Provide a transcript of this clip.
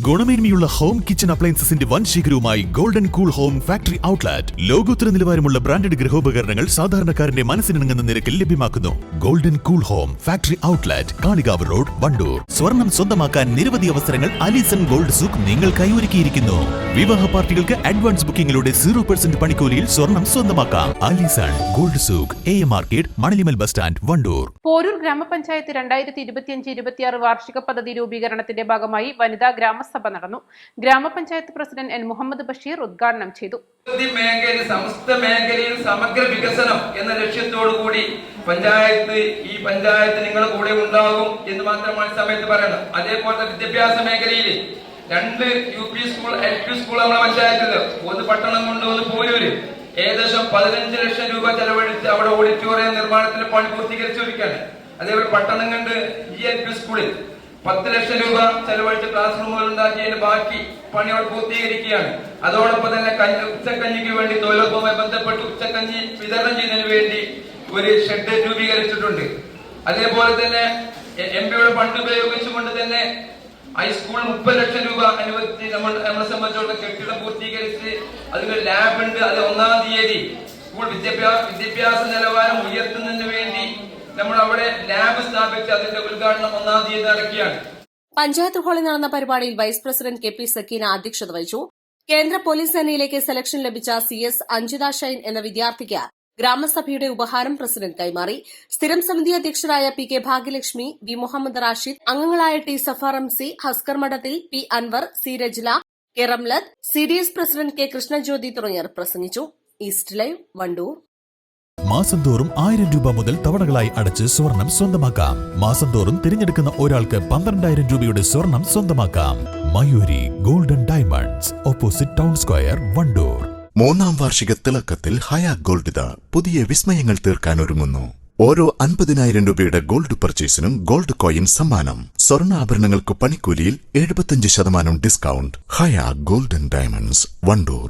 ഗുണമേന്മയുള്ള home kitchen അപ്ലയൻസസിന്റെ വൻ ശേഖരവുമായി golden cool home factory outlet. ലോകോത്തര നിലവാരമുള്ള ബ്രാൻഡഡ് ഗൃഹോപകരണങ്ങൾ സാധാരണക്കാരന്റെ മനസ്സിനിണങ്ങുന്ന നിരക്കിൽ ലഭ്യമാക്കുന്നു. Golden cool home factory outlet, Kalikavu road, Wandoor. സ്വർണം സ്വന്തമാക്കാൻ നിരവധി അവസരങ്ങൾ അലിസൺ ഗോൾഡ് സൂക്ക് നിങ്ങൾക്കായി ഒരുക്കിയിരിക്കുന്നു. വിവാഹ പാർട്ടികൾക്ക് അഡ്വാൻസ് ബുക്കിംഗിലൂടെ 0% പണിക്കൂലിയിൽ സ്വർണം സ്വന്തമാക്കാം. Alison gold souk, AM market, Manalimal bus stand, Wandoor. Poroor ഗ്രാമപഞ്ചായത്ത് 2025-26 വാർഷിക പദ്ധതി രൂപീകരണത്തിന്റെ ഭാഗമായി വനിതാ ഗ്രാമസഭ നടന്നു. ഗ്രാമപഞ്ചായത്ത് പ്രസിഡന്റ് N. മുഹമ്മദ് ബഷീർ ഉദ്ഘാടനം ചെയ്തു. സമസ്ത മേഖലയിൽ സമഗ്ര വികസനം എന്ന ലക്ഷ്യത്തോടുകൂടി ഈ പഞ്ചായത്ത് നിങ്ങളുടെ കൂടെ ഉണ്ടാകും എന്ന് മാത്രമാണ് സമയത്ത് പറയണം. അതേപോലെ വിദ്യാഭ്യാസ മേഖലയിൽ 2 UP സ്കൂൾ, LP സ്കൂൾ നമ്മുടെ പഞ്ചായത്തിൽ, ഒന്ന് പട്ടണം കൊണ്ട് ഒന്ന് പോരൂര്, ഏകദേശം 15 ലക്ഷം രൂപ ചെലവഴിച്ച് അവിടെ ഓഡിറ്റോറിയം നിർമ്മാണത്തിന് പണി പൂർത്തീകരിച്ചിരിക്കുകയാണ്. അതേപോലെ പട്ടണം കണ്ട് GLP സ്കൂളിൽ 10 ലക്ഷം രൂപ ചെലവഴിച്ച് ക്ലാസ് റൂമുകൾ ഉണ്ടാക്കിയതിന് ബാക്കി പണി അവിടെ പൂർത്തീകരിക്കുകയാണ്. അതോടൊപ്പം തന്നെ ഉച്ചക്കഞ്ഞിക്ക് വേണ്ടി തൊഴിലുറപ്പുമായി ബന്ധപ്പെട്ട് ഉച്ചക്കഞ്ഞി വിതരണം ചെയ്യുന്നതിന് വേണ്ടി ഒരു ഷെഡ് രൂപീകരിച്ചിട്ടുണ്ട്. അതേപോലെ തന്നെ MP-യുടെ ഫണ്ട് ഉപയോഗിച്ചുകൊണ്ട് തന്നെ ഹൈസ്കൂൾ 30 ലക്ഷം രൂപ അനുവദിച്ച് നമ്മളെ സംബന്ധിച്ചുള്ള കെട്ടിടം പൂർത്തീകരിച്ച് അതിനൊരു ലാബ് ഉണ്ട്. അത് 1-ാം തീയതി സ്കൂൾ വിദ്യാഭ്യാസ നിലവാരം ഉയർത്തുന്നതിന് വേണ്ടി നമ്മൾ അവിടെ ലാബ് സ്ഥാപിച്ച് അതിന്റെ ഉദ്ഘാടനം 1-ാം തീയതി നടക്കുകയാണ്. പഞ്ചായത്ത് ഹാളിൽ നടന്ന പരിപാടിയിൽ വൈസ് പ്രസിഡന്റ് KP സക്കീന അധ്യക്ഷത വഹിച്ചു. കേന്ദ്ര പോലീസ് സേനയിലേക്ക് സെലക്ഷൻ ലഭിച്ച CS അഞ്ജിത ഷൈൻ എന്ന വിദ്യാർത്ഥിക്ക് ഗ്രാമസഭയുടെ ഉപഹാരം പ്രസിഡന്റ് കൈമാറി. സ്ഥിരം സമിതി അധ്യക്ഷരായ PK ഭാഗ്യലക്ഷ്മി, V. മുഹമ്മദ് റാഷിദ്, അംഗങ്ങളായ T. സഫാർ MC, Haskar Madathil, P. Anwar, C. Rajla, K. Ramlath, CDS president K. Krishnajyothi തുടങ്ങിയവർ പ്രസംഗിച്ചു. East live, Wandoor. മാസം തോറും 1000 രൂപ മുതൽ തവണകളായി അടച്ച് സ്വർണം സ്വന്തമാക്കാം. മാസം തോറും തിരഞ്ഞെടുക്കുന്ന ഒരാൾക്ക് 12,000 രൂപയുടെ സ്വർണം സ്വന്തമാക്കാം. Mayuri golden diamonds, opposite town square, Wandoor. 3-ാം വാർഷിക തിളക്കത്തിൽ ഹയാ ഗോൾഡ് പുതിയ വിസ്മയങ്ങൾ തീർക്കാൻ ഒരുങ്ങുന്നു. ഓരോ 50,000 രൂപയുടെ ഗോൾഡ് പർച്ചേസിനും ഗോൾഡ് കോയിൻ സമ്മാനം. സ്വർണ്ണാഭരണങ്ങൾക്ക് പണിക്കൂലിയിൽ 75% ഡിസ്കൗണ്ട്. ഹയാ ഗോൾഡൻ ഡയമണ്ട്സ്, വണ്ടൂർ.